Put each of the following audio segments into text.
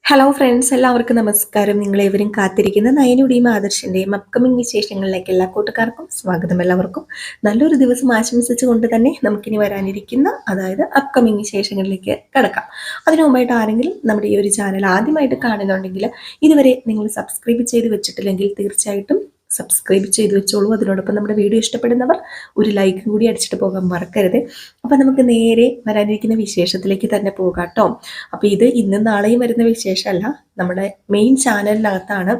Hello friends, എല്ലാവർക്കും നമസ്കാരം. നിങ്ങളേവരും കാത്തിരിക്കുന്ന നയനുടെയും ആദർശിൻ്റെയും അപ്കമിങ് വിശേഷങ്ങളിലേക്ക് എല്ലാ കൂട്ടുകാർക്കും സ്വാഗതം. എല്ലാവർക്കും നല്ലൊരു ദിവസം ആശംസിച്ചുകൊണ്ട് തന്നെ നമുക്കിനി വരാനിരിക്കുന്ന അപ്കമിങ് വിശേഷങ്ങളിലേക്ക് കടക്കാം. അതിനു മുമ്പായിട്ട് ആരെങ്കിലും നമ്മുടെ ഈ ഒരു ചാനൽ ആദ്യമായിട്ട് കാണുന്നുണ്ടെങ്കിൽ ഇതുവരെ നിങ്ങൾ സബ്സ്ക്രൈബ് ചെയ്ത് വെച്ചിട്ടില്ലെങ്കിൽ തീർച്ചയായിട്ടും സബ്സ്ക്രൈബ് ചെയ്ത് വെച്ചോളൂ. അതിനോടൊപ്പം നമ്മുടെ വീഡിയോ ഇഷ്ടപ്പെടുന്നവർ ഒരു ലൈക്കും കൂടി അടിച്ചിട്ട് പോകാൻ മറക്കരുത്. അപ്പം നമുക്ക് നേരെ വരാനിരിക്കുന്ന വിശേഷത്തിലേക്ക് തന്നെ പോകാം കേട്ടോ. അപ്പോൾ ഇത് ഇന്നും നാളെയും വരുന്ന വിശേഷമല്ല, നമ്മുടെ മെയിൻ ചാനലിനകത്താണ്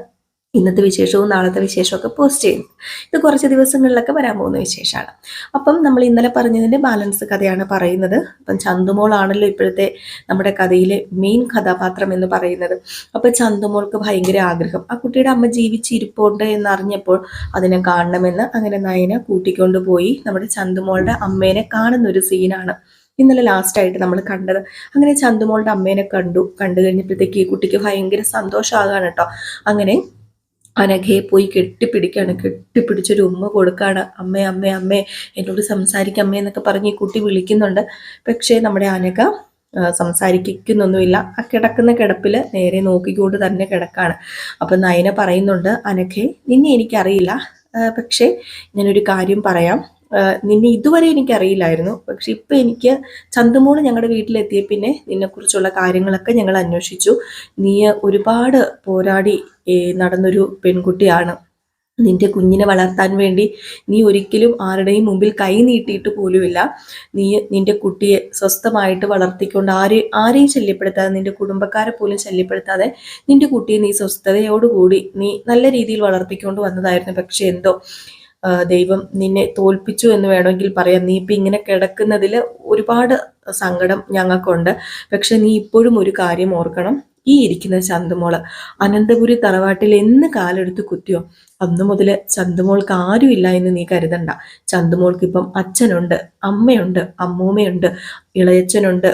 ഇന്നത്തെ വിശേഷവും നാളത്തെ വിശേഷവും ഒക്കെ പോസ്റ്റ് ചെയ്യുന്നത്. ഇത് കുറച്ച് ദിവസങ്ങളിലൊക്കെ വരാൻ പോകുന്ന വിശേഷമാണ്. അപ്പം നമ്മൾ ഇന്നലെ പറഞ്ഞതിൻ്റെ ബാലൻസ് കഥയാണ് പറയുന്നത്. അപ്പം ചന്തുമോളാണല്ലോ ഇപ്പോഴത്തെ നമ്മുടെ കഥയിലെ മെയിൻ കഥാപാത്രം എന്ന് പറയുന്നത്. അപ്പം ചന്തുമോൾക്ക് ഭയങ്കര ആഗ്രഹം, ആ കുട്ടിയുടെ അമ്മ ജീവിച്ചിരിപ്പുണ്ട് എന്നറിഞ്ഞപ്പോൾ അതിനെ കാണണമെന്ന് അങ്ങനെ നയന കൂട്ടിക്കൊണ്ട് പോയി നമ്മുടെ ചന്തുമോളുടെ അമ്മേനെ കാണുന്നൊരു സീനാണ് ഇന്നലെ ലാസ്റ്റായിട്ട് നമ്മൾ കണ്ടത്. അങ്ങനെ ചന്തുമോളുടെ അമ്മേനെ കണ്ടു കഴിഞ്ഞപ്പോഴത്തേക്ക് ഈ കുട്ടിക്ക് ഭയങ്കര സന്തോഷമാകാണ് കേട്ടോ. അങ്ങനെ അനഘയെ പോയി കെട്ടിപ്പിടിച്ചൊരു ഉമ്മ കൊടുക്കാണ്. അമ്മേ അമ്മേ അമ്മേ എന്നോട് സംസാരിക്കമ്മേ എന്നൊക്കെ പറഞ്ഞ് ഈ കുട്ടി വിളിക്കുന്നുണ്ട്. പക്ഷേ നമ്മുടെ അനഘ സംസാരിക്കുന്നൊന്നുമില്ല. ആ കിടക്കുന്ന കിടപ്പിൽ നേരെ നോക്കിക്കൊണ്ട് തന്നെ കിടക്കാണ്. അപ്പം നയന പറയുന്നുണ്ട്, അനഘെ നിന്നെ എനിക്കറിയില്ല, പക്ഷേ ഞാനൊരു കാര്യം പറയാം. നിന്നെ ഇതുവരെ എനിക്കറിയില്ലായിരുന്നു, പക്ഷെ ഇപ്പം എനിക്ക് ചന്തുമോള് ഞങ്ങളുടെ വീട്ടിലെത്തിയ പിന്നെ നിന്നെക്കുറിച്ചുള്ള കാര്യങ്ങളൊക്കെ ഞങ്ങൾ അന്വേഷിച്ചു. നീ ഒരുപാട് പോരാടി നടന്നൊരു പെൺകുട്ടിയാണ്. നിന്റെ കുഞ്ഞിനെ വളർത്താൻ വേണ്ടി നീ ഒരിക്കലും ആരുടെയും മുമ്പിൽ കൈ നീട്ടിയിട്ട് പോലുമില്ല. നീ നിന്റെ കുട്ടിയെ സ്വസ്ഥമായിട്ട് വളർത്തിക്കൊണ്ട് ആരെയും ശല്യപ്പെടുത്താതെ, നിന്റെ കുടുംബക്കാരെ പോലും ശല്യപ്പെടുത്താതെ നിന്റെ കുട്ടിയെ നീ സ്വസ്ഥതയോടുകൂടി നീ നല്ല രീതിയിൽ വളർത്തിക്കൊണ്ട് വന്നതായിരുന്നു. പക്ഷെ എന്തോ ദൈവം നിന്നെ തോൽപ്പിച്ചു എന്ന് വേണമെങ്കിൽ പറയാം. നീ ഇപ്പം ഇങ്ങനെ കിടക്കുന്നതിൽ ഒരുപാട് സങ്കടം ഞങ്ങൾക്കുണ്ട്. പക്ഷെ നീ ഇപ്പോഴും ഒരു കാര്യം ഓർക്കണം, ഈ ഇരിക്കുന്ന ചന്തുമോള് അനന്തപുരി തറവാട്ടിൽ എന്ന് കാലെടുത്ത് കുത്തിയോ അന്നു മുതൽ ചന്തുമോൾക്ക് ആരുമില്ല എന്ന് നീ കരുതണ്ട. ചന്തുമോൾക്ക് ഇപ്പം അച്ഛനുണ്ട്, അമ്മയുണ്ട്, അമ്മൂമ്മയുണ്ട്, ഇളയച്ചനുണ്ട്,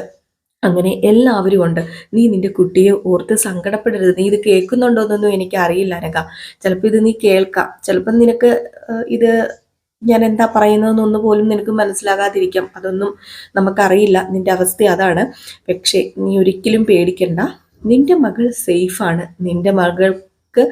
അങ്ങനെ എല്ലാവരും ഉണ്ട്. നീ നിന്റെ കുട്ടിയെ ഓർത്ത് സങ്കടപ്പെടരുത്. നീ ഇത് കേൾക്കുന്നുണ്ടോന്നൊന്നും എനിക്ക് അറിയില്ല അനഘ. ചിലപ്പോൾ ഇത് നീ കേൾക്കാം, ചിലപ്പം നിനക്ക് ഇത് ഞാൻ എന്താ പറയുന്നതെന്നൊന്നു പോലും നിനക്ക് മനസ്സിലാകാതിരിക്കാം. അതൊന്നും നമുക്കറിയില്ല, നിന്റെ അവസ്ഥ അതാണ്. പക്ഷേ നീ ഒരിക്കലും പേടിക്കണ്ട, നിന്റെ മകൾ സേഫാണ്. നിന്റെ മകൾക്ക്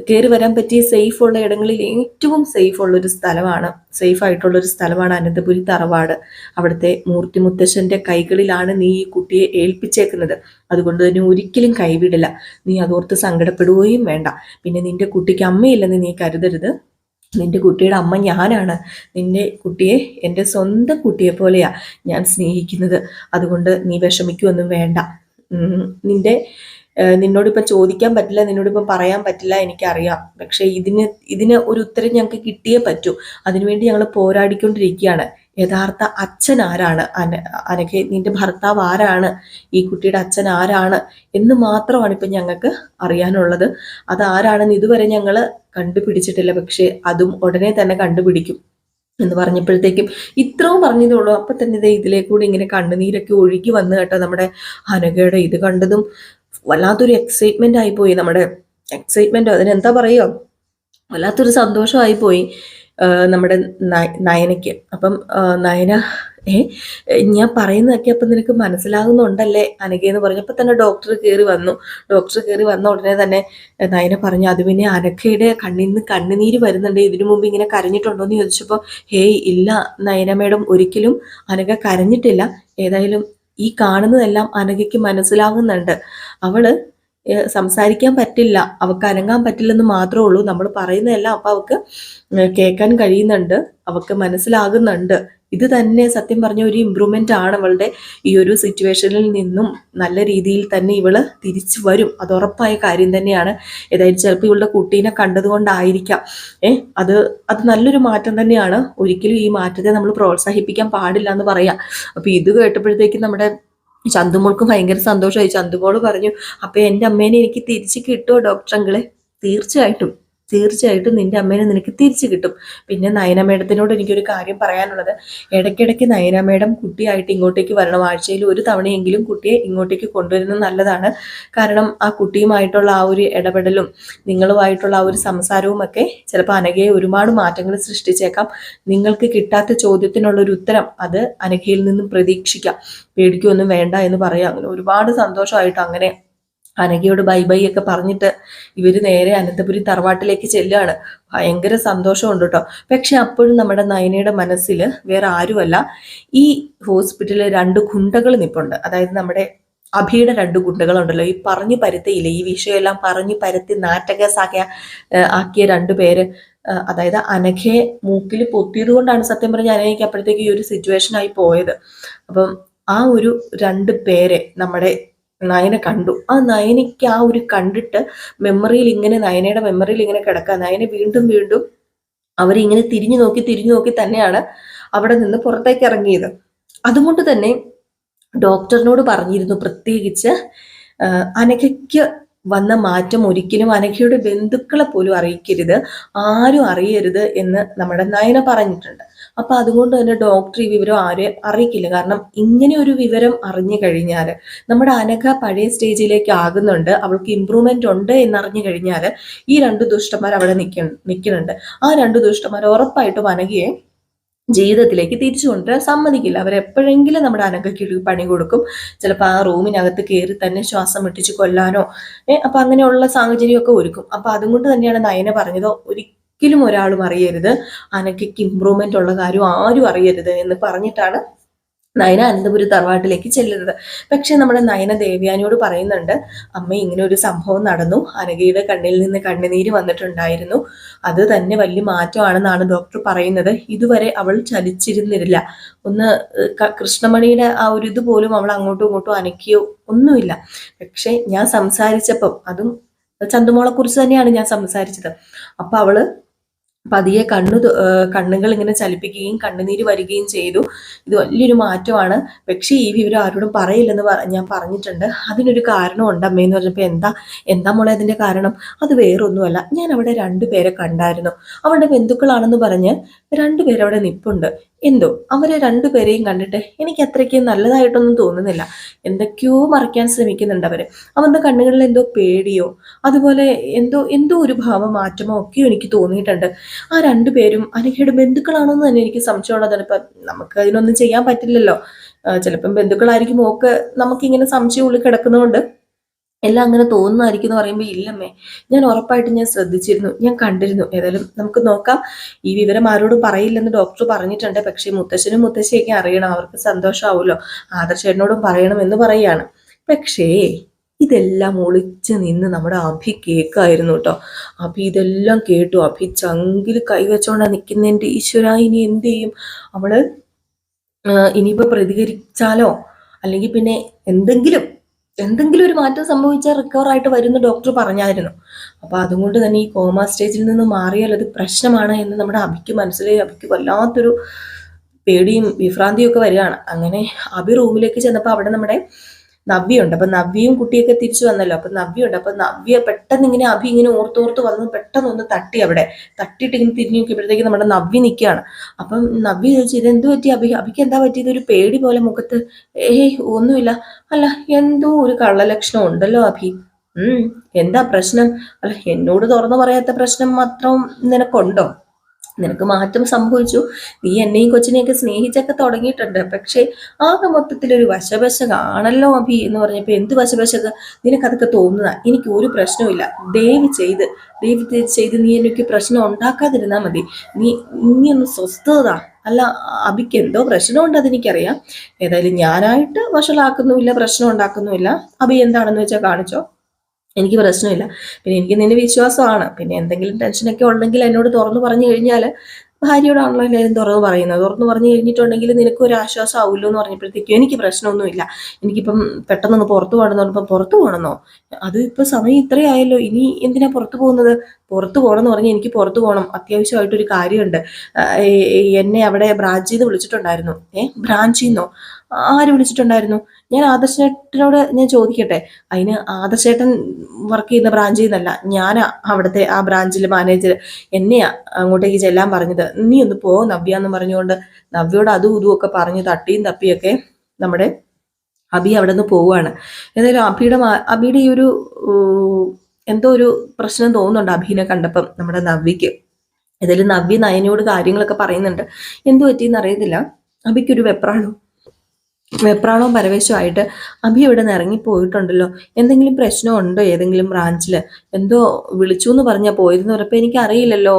കയറി വരാൻ പറ്റിയ സേഫ് ഉള്ള ഇടങ്ങളിൽ ഏറ്റവും സേഫ് ഉള്ളൊരു സ്ഥലമാണ്, സേഫ് ആയിട്ടുള്ളൊരു സ്ഥലമാണ് അനന്തപുരി തറവാട്. അവിടുത്തെ മൂർത്തി മുത്തശ്ശന്റെ കൈകളിലാണ് നീ ഈ കുട്ടിയെ ഏൽപ്പിച്ചേക്കുന്നത്. അതുകൊണ്ട് തന്നെ ഒരിക്കലും കൈവിടില്ല. നീ അതോർത്ത് സങ്കടപ്പെടുകയും വേണ്ട. പിന്നെ നിന്റെ കുട്ടിക്ക് അമ്മയില്ലെന്ന് നീ കരുതരുത്. നിന്റെ കുട്ടിയുടെ അമ്മ ഞാനാണ്. നിന്റെ കുട്ടിയെ എൻ്റെ സ്വന്തം കുട്ടിയെ പോലെയാ ഞാൻ സ്നേഹിക്കുന്നത്. അതുകൊണ്ട് നീ വിഷമിക്കുകയൊന്നും വേണ്ട. നിന്നോടിപ്പം ചോദിക്കാൻ പറ്റില്ല, നിന്നോടിപ്പം പറയാൻ പറ്റില്ല, എനിക്കറിയാം. പക്ഷെ ഇതിന് ഒരു ഉത്തരം ഞങ്ങൾക്ക് കിട്ടിയേ പറ്റൂ. അതിനുവേണ്ടി ഞങ്ങൾ പോരാടിക്കൊണ്ടിരിക്കുകയാണ്. യഥാർത്ഥ അച്ഛൻ ആരാണ്, അനഘെ നിന്റെ ഭർത്താവ് ആരാണ്, ഈ കുട്ടിയുടെ അച്ഛൻ ആരാണ് എന്ന് മാത്രമാണ് ഇപ്പം ഞങ്ങൾക്ക് അറിയാനുള്ളത്. അതാരാണെന്ന് ഇതുവരെ ഞങ്ങൾ കണ്ടുപിടിച്ചിട്ടില്ല. പക്ഷെ അതും ഉടനെ തന്നെ കണ്ടുപിടിക്കും എന്ന് പറഞ്ഞപ്പോഴത്തേക്കും ഇത്രയും പറഞ്ഞതേ ഉള്ളൂ. അപ്പൊ തന്നെ ഇതിലേക്കൂടെ ഇങ്ങനെ കണ്ണുനീരൊക്കെ ഒഴുകി വന്നു കേട്ടോ നമ്മുടെ അനഘയുടെ. ഇത് കണ്ടതും വല്ലാത്തൊരു എക്സൈറ്റ്മെന്റ് ആയിപ്പോയി. നമ്മുടെ എക്സൈറ്റ്മെന്റോ അതിനെന്താ പറയുക, വല്ലാത്തൊരു സന്തോഷമായിപ്പോയി നമ്മുടെ നയനയ്ക്ക്. അപ്പം നയന ഞാൻ പറയുന്നതൊക്കെ അപ്പം നിനക്ക് മനസ്സിലാകുന്നുണ്ടല്ലേ അനഘയെന്ന് പറഞ്ഞപ്പോൾ തന്നെ ഡോക്ടർ കയറി വന്ന ഉടനെ തന്നെ നയന പറഞ്ഞു, അത് പിന്നെ അനഘയുടെ കണ്ണിന്ന് കണ്ണുനീര് വരുന്നുണ്ട്, ഇതിനു മുമ്പ് ഇങ്ങനെ കരഞ്ഞിട്ടുണ്ടോ എന്ന് ചോദിച്ചപ്പോൾ ഹേയ് ഇല്ല നയന മേഡം, ഒരിക്കലും അനഘ കരഞ്ഞിട്ടില്ല. ഏതായാലും ഈ കാണുന്നതെല്ലാം അനഘയ്ക്ക് മനസ്സിലാകുന്നുണ്ട്. അവള് സംസാരിക്കാൻ പറ്റില്ല, അവൾക്ക് അനങ്ങാൻ പറ്റില്ലെന്ന് മാത്രമേ ഉള്ളൂ. നമ്മൾ പറയുന്നതെല്ലാം അപ്പം അവൾക്ക് കേൾക്കാൻ കഴിയുന്നുണ്ട്, അവൾക്ക് മനസ്സിലാകുന്നുണ്ട്. ഇത് തന്നെ സത്യം പറഞ്ഞ ഒരു ഇമ്പ്രൂവ്മെന്റ് ആണ് അവളുടെ. ഈ ഒരു സിറ്റുവേഷനിൽ നിന്നും നല്ല രീതിയിൽ തന്നെ ഇവള് തിരിച്ചു വരും, അത് ഉറപ്പായ കാര്യം തന്നെയാണ്. ഏതായാലും ചിലപ്പോൾ ഇവളുടെ കുട്ടീനെ കണ്ടതുകൊണ്ടായിരിക്കാം. അത് നല്ലൊരു മാറ്റം തന്നെയാണ്. ഒരിക്കലും ഈ മാറ്റത്തെ നമ്മൾ പ്രോത്സാഹിപ്പിക്കാൻ പാടില്ല എന്ന് പറയാം. അപ്പൊ ഇത് കേട്ടപ്പോഴത്തേക്കും നമ്മുടെ ചന്തുമോൾക്ക് ഭയങ്കര സന്തോഷമായി. ചന്തുമോള് പറഞ്ഞു, അപ്പൊ എൻ്റെ അമ്മേനെ എനിക്ക് തിരിച്ച് കിട്ടുമോ ഡോക്ടർ അങ്കിളെ? തീർച്ചയായിട്ടും നിന്റെ അമ്മേനെ നിനക്ക് തിരിച്ചു കിട്ടും. പിന്നെ നയന മേഡത്തിനോട് എനിക്കൊരു കാര്യം പറയാനുള്ളത്, ഇടയ്ക്കിടയ്ക്ക് നയന മേഡം കുട്ടിയായിട്ട് ഇങ്ങോട്ടേക്ക് വരണം. ആഴ്ചയിൽ ഒരു തവണയെങ്കിലും കുട്ടിയെ ഇങ്ങോട്ടേക്ക് കൊണ്ടുവരുന്നത് നല്ലതാണ്. കാരണം ആ കുട്ടിയുമായിട്ടുള്ള ആ ഒരു ഇടപെടലും നിങ്ങളുമായിട്ടുള്ള ആ ഒരു സംസാരവും ഒക്കെ ചിലപ്പോൾ അനഘയെ ഒരുപാട് മാറ്റങ്ങൾ സൃഷ്ടിച്ചേക്കാം. നിങ്ങൾക്ക് കിട്ടാത്ത ചോദ്യത്തിനുള്ളൊരു ഉത്തരം അത് അനഘയിൽ നിന്നും പ്രതീക്ഷിക്കാം. പേടിക്കൊന്നും വേണ്ട എന്ന് പറയാം. അങ്ങനെ ഒരുപാട് സന്തോഷമായിട്ട് അങ്ങനെ അനഘയോട് ബൈ ബൈ ഒക്കെ പറഞ്ഞിട്ട് ഇവര് നേരെ അനന്തപുരി തറവാട്ടിലേക്ക് ചെല്ലുകയാണ്. ഭയങ്കര സന്തോഷമുണ്ട് കേട്ടോ. പക്ഷെ അപ്പോഴും നമ്മുടെ നയനയുടെ മനസ്സിൽ വേറെ ആരുമല്ല, ഈ ഹോസ്പിറ്റലിൽ രണ്ട് ഗുണ്ടകൾ നിപ്പുണ്ട്. അതായത് നമ്മുടെ അഭിയുടെ രണ്ട് ഗുണ്ടകളുണ്ടല്ലോ, ഈ പറഞ്ഞു പരത്തിയില്ലേ, ഈ വിഷയമെല്ലാം പറഞ്ഞു പരത്തി ആക്കിയ രണ്ടുപേര്. അതായത് അനഘയെ മൂക്കിൽ പൊത്തിയത് കൊണ്ടാണ് സത്യം പറഞ്ഞ അനഘയ്ക്ക് അപ്പോഴത്തേക്ക് ഈ ഒരു സിറ്റുവേഷൻ ആയി പോയത്. അപ്പം ആ ഒരു രണ്ട് പേരെ നമ്മുടെ നയന കണ്ടു. ആ നയനയ്ക്ക് ആ ഒരു കണ്ടിട്ട് നയനയുടെ മെമ്മറിയിൽ ഇങ്ങനെ കിടക്കുക. നയന വീണ്ടും വീണ്ടും അവരിങ്ങനെ തിരിഞ്ഞു നോക്കി തന്നെയാണ് അവിടെ നിന്ന് പുറത്തേക്ക് ഇറങ്ങിയത്. അതുകൊണ്ട് തന്നെ ഡോക്ടറിനോട് പറഞ്ഞിരുന്നു, പ്രത്യേകിച്ച് അനഘയ്ക്ക് വന്ന മാറ്റം ഒരിക്കലും അനഘയുടെ ബന്ധുക്കളെ പോലും അറിയിക്കരുത്, ആരും അറിയരുത് എന്ന് നമ്മുടെ നയന പറഞ്ഞിട്ടുണ്ട്. അപ്പൊ അതുകൊണ്ട് തന്നെ ഡോക്ടർ ഈ വിവരം ആരെ അറിയിക്കില്ല. കാരണം ഇങ്ങനെ ഒരു വിവരം അറിഞ്ഞു കഴിഞ്ഞാൽ നമ്മുടെ അനഘ പഴയ സ്റ്റേജിലേക്ക് ആകുന്നുണ്ട്, അവൾക്ക് ഇമ്പ്രൂവ്മെന്റ് ഉണ്ട് എന്നറിഞ്ഞു കഴിഞ്ഞാൽ ഈ രണ്ട് ദുഷ്ടന്മാർ അവിടെ നിൽക്കുന്നുണ്ട്. ആ രണ്ട് ദുഷ്ടന്മാർ ഉറപ്പായിട്ടും അനഘയെ ജീവിതത്തിലേക്ക് തിരിച്ചു കൊണ്ടുവരാൻ സമ്മതിക്കില്ല. അവരെപ്പോഴെങ്കിലും നമ്മുടെ അനഘയ്ക്ക് പണി കൊടുക്കും. ചിലപ്പോൾ ആ റൂമിനകത്ത് കയറി തന്നെ ശ്വാസം മുട്ടിച്ച് കൊല്ലാനോ അപ്പൊ അങ്ങനെയുള്ള സാഹചര്യമൊക്കെ ഒരുക്കും. അപ്പൊ അതുകൊണ്ട് തന്നെയാണ് നയന പറഞ്ഞത്, ഒരിക്കലും ഒരാളും അറിയരുത്, അനഘയ്ക്ക് ഇമ്പ്രൂവ്മെന്റ് ഉള്ള കാര്യം ആരും അറിയരുത് എന്ന് പറഞ്ഞിട്ടാണ് നയന അനന്തപുരി തറവാട്ടിലേക്ക് ചെല്ലുന്നത്. പക്ഷെ നമ്മുടെ നയന ദേവയാനിയോട് പറയുന്നുണ്ട്, അമ്മ ഇങ്ങനെ ഒരു സംഭവം നടന്നു, അനഘയുടെ കണ്ണിൽ നിന്ന് കണ്ണുനീര് വന്നിട്ടുണ്ടായിരുന്നു, അത് തന്നെ വലിയ മാറ്റമാണെന്നാണ് ഡോക്ടർ പറയുന്നത്. ഇതുവരെ അവൾ ചലിച്ചിരുന്നില്ല, ഒന്ന് കൃഷ്ണമണിയുടെ ആ ഒരു ഇത് പോലും അവൾ അങ്ങോട്ടും ഇങ്ങോട്ടും അനക്കിയോ ഒന്നുമില്ല. പക്ഷെ ഞാൻ സംസാരിച്ചപ്പം, അതും ചന്തുമോളെ കുറിച്ച് തന്നെയാണ് ഞാൻ സംസാരിച്ചത്, അപ്പൊ അവള് പതിയെ കണ്ണുകൾ ഇങ്ങനെ ചലിപ്പിക്കുകയും കണ്ണുനീര് വരികയും ചെയ്തു. ഇത് വലിയൊരു മാറ്റമാണ്. പക്ഷേ ഈ വിവരം ആരോടും പറയില്ലെന്ന് ഞാൻ പറഞ്ഞിട്ടുണ്ട്. അതിനൊരു കാരണം ഉണ്ട് അമ്മയെന്ന് പറഞ്ഞപ്പോൾ എന്താ മോളെ അതിന്റെ കാരണം? അത് വേറൊന്നുമല്ല, ഞാൻ അവിടെ രണ്ടുപേരെ കണ്ടായിരുന്നു, അവളുടെ ബന്ധുക്കളാണെന്ന് പറഞ്ഞ് രണ്ടുപേരവിടെ നിപ്പുണ്ട്. എന്തോ അവരെ രണ്ടുപേരെയും കണ്ടിട്ട് എനിക്ക് അത്രയ്ക്ക് നല്ലതായിട്ടൊന്നും തോന്നുന്നില്ല. എന്തൊക്കെയോ മറയ്ക്കാൻ ശ്രമിക്കുന്നുണ്ട് അവര്. അവരുടെ കണ്ണുകളിൽ എന്തോ പേടിയോ അതുപോലെ എന്തോ ഒരു ഭാവമാറ്റമോ ഒക്കെയോ എനിക്ക് തോന്നിയിട്ടുണ്ട്. ആ രണ്ടുപേരും അനഘയുടെ ബന്ധുക്കളാണോ എന്ന് തന്നെ എനിക്ക് സംശയമുള്ളതാണ്. ഇപ്പം നമുക്ക് അതിനൊന്നും ചെയ്യാൻ പറ്റില്ലല്ലോ. ചിലപ്പം ബന്ധുക്കളായിരിക്കും. നമുക്കിങ്ങനെ സംശയം ഉള്ളിൽ കിടക്കുന്നതുകൊണ്ട് എല്ലാം അങ്ങനെ തോന്നുന്നതായിരിക്കും എന്ന് പറയുമ്പോൾ ഇല്ലമ്മേ, ഞാൻ ഉറപ്പായിട്ടും ഞാൻ ശ്രദ്ധിച്ചിരുന്നു, ഞാൻ കണ്ടിരുന്നു. ഏതായാലും നമുക്ക് നോക്കാം. ഈ വിവരം ആരോടും പറയില്ലെന്ന് ഡോക്ടർ പറഞ്ഞിട്ടുണ്ട്. പക്ഷേ മുത്തശ്ശനും മുത്തശ്ശിയൊക്കെ അറിയണം, അവർക്ക് സന്തോഷമാവുമല്ലോ. ആദർശേട്ടനോടും പറയണം എന്ന് പറയുകയാണ്. പക്ഷേ ഇതെല്ലാം ഒളിച്ച് നിന്ന് നമ്മുടെ അഭി കേൾക്കായിരുന്നു കേട്ടോ. അഭി ഇതെല്ലാം കേട്ടു. അഭി ചങ്കിൽ കൈവച്ചോണ്ടാ നിൽക്കുന്നതിൻ്റെ ഈശ്വര, ഇനി എന്ത് ചെയ്യും അവള്? ഇനിയിപ്പോ പ്രതികരിച്ചാലോ, അല്ലെങ്കിൽ പിന്നെ എന്തെങ്കിലും ഒരു മാറ്റം സംഭവിച്ചാൽ റിക്കവർ ആയിട്ട് വരുന്ന ഡോക്ടർ പറഞ്ഞായിരുന്നു. അപ്പൊ അതുകൊണ്ട് തന്നെ ഈ കോമ സ്റ്റേജിൽ നിന്ന് മാറിയാൽ അത് പ്രശ്നമാണ് എന്ന് നമ്മുടെ അഭിക്ക് മനസ്സിലായി. അഭിക്ക് വല്ലാത്തൊരു പേടിയും വിഭ്രാന്തിയും ഒക്കെ വരികയാണ്. അങ്ങനെ അഭി റൂമിലേക്ക് ചെന്നപ്പോൾ അവിടെ നമ്മുടെ നവ്യുണ്ട്. അപ്പൊ നവ്യയും കുട്ടിയൊക്കെ തിരിച്ചു വന്നല്ലോ. അപ്പൊ നവ്യുണ്ട്. അപ്പൊ നവ്യ പെട്ടെന്ന് ഇങ്ങനെ അഭി ഇങ്ങനെ ഓർത്തോർത്ത് വന്ന് പെട്ടെന്ന് ഒന്ന് തട്ടി, അവിടെ തട്ടിയിട്ട് ഇങ്ങനെ തിരിഞ്ഞു നോക്കിയപ്പോഴത്തേക്ക് നമ്മുടെ നവ്യ നിൽക്കുകയാണ്. അപ്പം നവ്യ ചോദിച്ചു, ഇതെന്ത് പറ്റി അഭിക്ക് എന്താ പറ്റിയത്? ഒരു പേടി പോലെ മുഖത്ത്. ഒന്നുമില്ല. അല്ല, എന്തോ ഒരു കള്ളലക്ഷണം ഉണ്ടല്ലോ അഭി. എന്താ പ്രശ്നം? അല്ല, എന്നോട് തുറന്നു പറയാത്ത പ്രശ്നം മാത്രം നിനക്കുണ്ടോ? നിനക്ക് മാറ്റം സംഭവിച്ചു, നീ എന്നെയും കൊച്ചിനെയൊക്കെ സ്നേഹിച്ചൊക്കെ തുടങ്ങിയിട്ടുണ്ട്. പക്ഷെ ആകെ മൊത്തത്തിലൊരു വശവശ കാണല്ലോ അഭി എന്ന് പറഞ്ഞപ്പോൾ, എന്ത് വശവശക? നിനക്കതൊക്കെ തോന്നുക? എനിക്ക് ഒരു പ്രശ്നവുമില്ല. ദയവ് ചെയ്ത് നീ എനിക്ക് പ്രശ്നം ഉണ്ടാക്കാതിരുന്നാൽ മതി. നീ ഒന്ന് സ്വസ്ഥത. അല്ല, അഭിക്ക് എന്തോ പ്രശ്നമുണ്ട്, അതെനിക്കറിയാം. ഏതായാലും ഞാനായിട്ട് വഷളാക്കുന്നുമില്ല, പ്രശ്നം ഉണ്ടാക്കുന്നുമില്ല. അഭി എന്താണെന്ന് വെച്ചാൽ കാണിച്ചോ, എനിക്ക് പ്രശ്നമില്ല. പിന്നെ എനിക്ക് നിന്നെ വിശ്വാസമാണ്. പിന്നെ എന്തെങ്കിലും ടെൻഷനൊക്കെ ഉണ്ടെങ്കിൽ എന്നോട് തുറന്നു പറഞ്ഞു കഴിഞ്ഞാൽ, ഭാര്യയോടാണല്ലോ എല്ലാവരും തുറന്നു പറയുന്നത്, തുറന്നു പറഞ്ഞു കഴിഞ്ഞിട്ടുണ്ടെങ്കിൽ നിനക്ക് ഒരു ആശ്വാസം ആവുമല്ലോ എന്ന് പറഞ്ഞപ്പോഴത്തേക്കും എനിക്ക് പ്രശ്നമൊന്നുമില്ല. എനിക്കിപ്പം പെട്ടെന്നൊന്ന് പുറത്തു പോകണമെന്ന് പറഞ്ഞപ്പോൾ, പുറത്തു പോകണമെന്നോ? അത് ഇപ്പം സമയം ഇത്രയായല്ലോ, ഇനി എന്തിനാ പുറത്തു പോകുന്നത്? പുറത്തു പോകണമെന്ന് പറഞ്ഞാൽ എനിക്ക് പുറത്തു പോകണം, അത്യാവശ്യമായിട്ടൊരു കാര്യമുണ്ട്. എന്നെ അവിടെ ബ്രാഞ്ചിൽ നിന്ന് വിളിച്ചിട്ടുണ്ടായിരുന്നു. ബ്രാഞ്ചിൽ നിന്നോ? ആര് വിളിച്ചിട്ടുണ്ടായിരുന്നു? ഞാൻ ആദർശേട്ടനോട് ഞാൻ ചോദിക്കട്ടെ. അതിന് ആദർശേട്ടൻ വർക്ക് ചെയ്യുന്ന ബ്രാഞ്ചിൽ നിന്നല്ല, ഞാനാ അവിടുത്തെ ആ ബ്രാഞ്ചിലെ മാനേജർ. എന്നെയാ അങ്ങോട്ടേക്ക് ചെല്ലാൻ പറഞ്ഞത്. നീ ഒന്ന് പോ നവ്യ എന്ന് പറഞ്ഞുകൊണ്ട് നവ്യോട് അതും ഇതും ഒക്കെ പറഞ്ഞ് തട്ടിയും തപ്പിയൊക്കെ നമ്മുടെ അഭി അവിടെ നിന്ന് പോവുകയാണ്. ഏതായാലും അഭിയുടെ ഈ ഒരു എന്തോ ഒരു പ്രശ്നം തോന്നുന്നുണ്ട് അഭിനെ കണ്ടപ്പം നമ്മുടെ നവ്യക്ക്. ഏതായാലും നവ്യ നയനയോട് കാര്യങ്ങളൊക്കെ പറയുന്നുണ്ട്. എന്തു പറ്റിയെന്ന് അറിയത്തില്ല, അഭിക്കൊരു വെപ്രാണോ വെപ്രാളവും പരവേശമായിട്ട് അഭി ഇവിടെ നിന്ന് ഇറങ്ങിപ്പോയിട്ടുണ്ടല്ലോ, എന്തെങ്കിലും പ്രശ്നമുണ്ടോ ഏതെങ്കിലും ബ്രാഞ്ചിൽ, എന്തോ വിളിച്ചു എന്ന് പറഞ്ഞാൽ പോയതെന്ന് പറഞ്ഞപ്പോൾ എനിക്കറിയില്ലല്ലോ,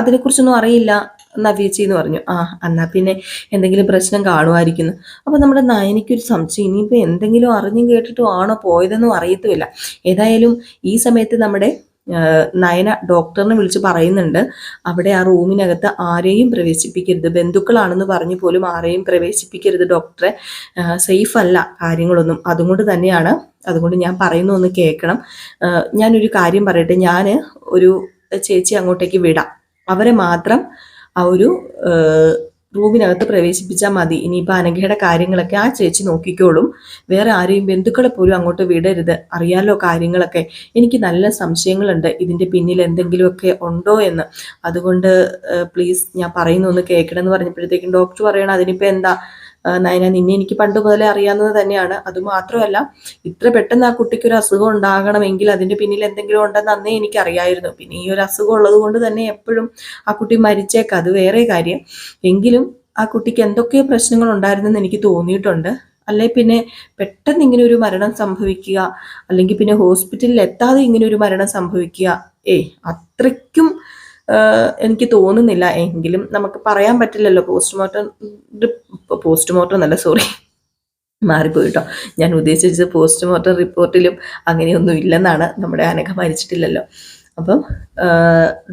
അതിനെക്കുറിച്ചൊന്നും അറിയില്ല നവ്യേച്ചി എന്ന് പറഞ്ഞു. ആ എന്നാ പിന്നെ എന്തെങ്കിലും പ്രശ്നം കാണുമായിരിക്കുന്നു. അപ്പോൾ നമ്മുടെ നയനിക്കൊരു സംശയം, ഇനിയിപ്പോൾ എന്തെങ്കിലും അറിഞ്ഞും കേട്ടിട്ടും ആണോ പോയതെന്നും അറിയത്തുമില്ല. ഏതായാലും ഈ സമയത്ത് നമ്മുടെ നയന ഡോക്ടറിനെ വിളിച്ച് പറയുന്നുണ്ട്, അവിടെ ആ റൂമിനകത്ത് ആരെയും പ്രവേശിപ്പിക്കരുത്, ബന്ധുക്കളാണെന്ന് പറഞ്ഞു പോലും ആരെയും പ്രവേശിപ്പിക്കരുത് ഡോക്ടറെ, സേഫ് അല്ല കാര്യങ്ങളൊന്നും. അതുകൊണ്ട് ഞാൻ പറയുന്ന ഒന്ന് കേൾക്കണം. ഞാനൊരു കാര്യം പറയട്ടെ, ഞാൻ ഒരു ചേച്ചി അങ്ങോട്ടേക്ക് വിടാം, അവരെ മാത്രം ആ ഒരു റൂമിനകത്ത് പ്രവേശിപ്പിച്ചാൽ മതി. ഇനിയിപ്പോൾ അനഘയുടെ കാര്യങ്ങളൊക്കെ ആ ചേച്ചി നോക്കിക്കോളും, വേറെ ആരെയും ബന്ധുക്കളെ പോലും അങ്ങോട്ട് വിടരുത്. അറിയാലോ കാര്യങ്ങളൊക്കെ, എനിക്ക് നല്ല സംശയങ്ങളുണ്ട് ഇതിൻ്റെ പിന്നിൽ എന്തെങ്കിലുമൊക്കെ ഉണ്ടോ എന്ന്. അതുകൊണ്ട് പ്ലീസ് ഞാൻ പറയുന്ന ഒന്ന് കേൾക്കണം എന്ന് പറഞ്ഞപ്പോഴത്തേക്കും ഡോക്ടർ പറയണം, അതിനിപ്പോൾ എന്താ നയന, നിന്നെ എനിക്ക് പണ്ട് മുതലേ അറിയാവുന്നത് തന്നെയാണ്. അതുമാത്രമല്ല, ഇത്ര പെട്ടെന്ന് ആ കുട്ടിക്ക് ഒരു അസുഖം ഉണ്ടാകണമെങ്കിൽ അതിൻ്റെ പിന്നിൽ എന്തെങ്കിലും ഉണ്ടെന്ന് അന്നേ എനിക്കറിയായിരുന്നു. പിന്നെ ഈ ഒരു അസുഖം ഉള്ളത് കൊണ്ട് തന്നെ എപ്പോഴും ആ കുട്ടി മരിച്ചേക്കാം, അത് വേറെ കാര്യം. എങ്കിലും ആ കുട്ടിക്ക് എന്തൊക്കെയോ പ്രശ്നങ്ങൾ ഉണ്ടായിരുന്നെന്ന് എനിക്ക് തോന്നിയിട്ടുണ്ട്. അല്ലെ പിന്നെ പെട്ടെന്ന് ഇങ്ങനെ ഒരു മരണം സംഭവിക്കുക, അല്ലെങ്കിൽ പിന്നെ ഹോസ്പിറ്റലിൽ എത്താതെ ഇങ്ങനെ ഒരു മരണം സംഭവിക്കുക, അത്രയ്ക്കും എനിക്ക് തോന്നുന്നില്ല. എങ്കിലും നമുക്ക് പറയാൻ പറ്റില്ലല്ലോ, പോസ്റ്റ്മോർട്ടം എന്നല്ല, സോറി മാറിപ്പോയിട്ടോ, ഞാൻ ഉദ്ദേശിച്ചത് പോസ്റ്റ്മോർട്ടം റിപ്പോർട്ടിലും അങ്ങനെയൊന്നും ഇല്ലെന്നാണ്. നമ്മുടെ അനഘ മരിച്ചിട്ടില്ലല്ലോ. അപ്പം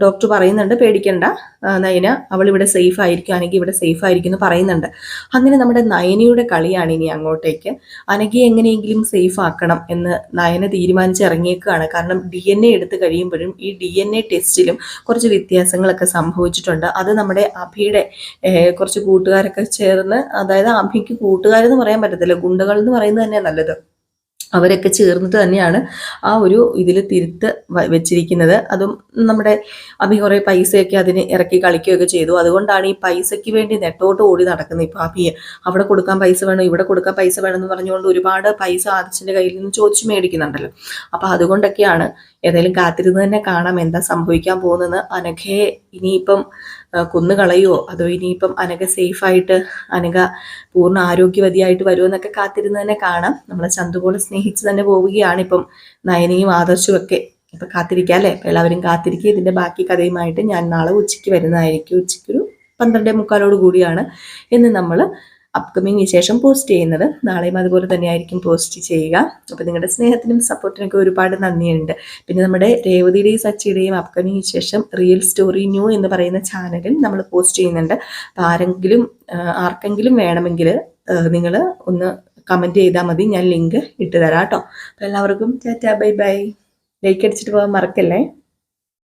ഡോക്ടർ പറയുന്നുണ്ട്, പേടിക്കണ്ട നയന, അവൾ ഇവിടെ സേഫ് ആയിരിക്കും, അനഘ ഇവിടെ സേഫ് ആയിരിക്കും എന്ന് പറയുന്നുണ്ട്. അങ്ങനെ നമ്മുടെ നയനയുടെ കളിയാണ് ഇനി അങ്ങോട്ടേക്ക്. അനഘയെ എങ്ങനെയെങ്കിലും സേഫ് ആക്കണം എന്ന് നയന തീരുമാനിച്ച് ഇറങ്ങിയേക്കാണ്. കാരണം DNA എടുത്ത് കഴിയുമ്പോഴും ഈ DNA ടെസ്റ്റിലും കുറച്ച് വ്യത്യാസങ്ങളൊക്കെ സംഭവിച്ചിട്ടുണ്ട്. അത് നമ്മുടെ അഭിയുടെ കുറച്ച് കൂട്ടുകാരൊക്കെ ചേർന്ന്, അതായത് അഭിക്ക് കൂട്ടുകാരെന്ന് പറയാൻ പറ്റത്തില്ല, ഗുണ്ടകൾ എന്ന് പറയുന്നത് തന്നെയാണ് നല്ലത്, അവരൊക്കെ ചേർന്നിട്ട് തന്നെയാണ് ആ ഒരു ഇതിൽ തിരുത്ത് വെച്ചിരിക്കുന്നത്. അതും നമ്മുടെ അഭി കുറേ പൈസയൊക്കെ അതിന് ഇറക്കി കളിക്കുകയൊക്കെ ചെയ്തു. അതുകൊണ്ടാണ് ഈ പൈസയ്ക്ക് വേണ്ടി നെട്ടോട്ട് ഓടി നടക്കുന്നത്. ഇപ്പോൾ അഭിയെ അവിടെ കൊടുക്കാൻ പൈസ വേണം, ഇവിടെ കൊടുക്കാൻ പൈസ വേണമെന്ന് പറഞ്ഞുകൊണ്ട് ഒരുപാട് പൈസ ആദർശിൻ്റെ കയ്യിൽ നിന്ന് ചോദിച്ചു മേടിക്കുന്നുണ്ടല്ലോ. അപ്പോൾ അതുകൊണ്ടൊക്കെയാണ്. ഏതായാലും കാത്തിരുന്ന് തന്നെ കാണാം എന്താ സംഭവിക്കാൻ പോകുന്നത്. അനഘയെ ഇനിയിപ്പം കൊന്നുകളയോ, അതോ ഇനിയിപ്പം അനഘ സേഫായിട്ട്, അനഘ പൂർണ്ണ ആരോഗ്യവതിയായിട്ട് വരുമോ എന്നൊക്കെ കാത്തിരുന്ന് തന്നെ കാണാം. നമ്മളെ ചന്തുപോലെ സ്നേഹിച്ച് തന്നെ പോവുകയാണ് ഇപ്പം നയനയും ആദർശവും ഒക്കെ. ഇപ്പം കാത്തിരിക്കാം അല്ലേ? അപ്പം എല്ലാവരും കാത്തിരിക്കുക. ഇതിൻ്റെ ബാക്കി കഥയുമായിട്ട് ഞാൻ നാളെ ഉച്ചയ്ക്ക് വരുന്നതായിരിക്കും. ഉച്ചയ്ക്കൊരു 12:45 കൂടിയാണ് എന്ന് നമ്മൾ അപ്കമിങ് വിശേഷം പോസ്റ്റ് ചെയ്യുന്നത്. നാളെയും അതുപോലെ തന്നെ ആയിരിക്കും പോസ്റ്റ് ചെയ്യുക. അപ്പോൾ നിങ്ങളുടെ സ്നേഹത്തിനും സപ്പോർട്ടിനൊക്കെ ഒരുപാട് നന്ദിയുണ്ട്. പിന്നെ നമ്മുടെ രേവതിയുടെയും സച്ചിയുടെയും അപ്കമിങ് വിശേഷം റിയൽ സ്റ്റോറി ന്യൂ എന്ന് പറയുന്ന ചാനലിൽ നമ്മൾ പോസ്റ്റ് ചെയ്യുന്നുണ്ട്. അപ്പോൾ ആർക്കെങ്കിലും വേണമെങ്കിൽ നിങ്ങൾ ഒന്ന് കമൻറ്റ് ചെയ്താൽ മതി, ഞാൻ ലിങ്ക് ഇട്ട് തരാം കേട്ടോ. അപ്പോൾ എല്ലാവർക്കും ടാറ്റാ ബൈ ബൈ. ലൈക്ക് അടിച്ചിട്ട് പോകാൻ മറക്കല്ലേ.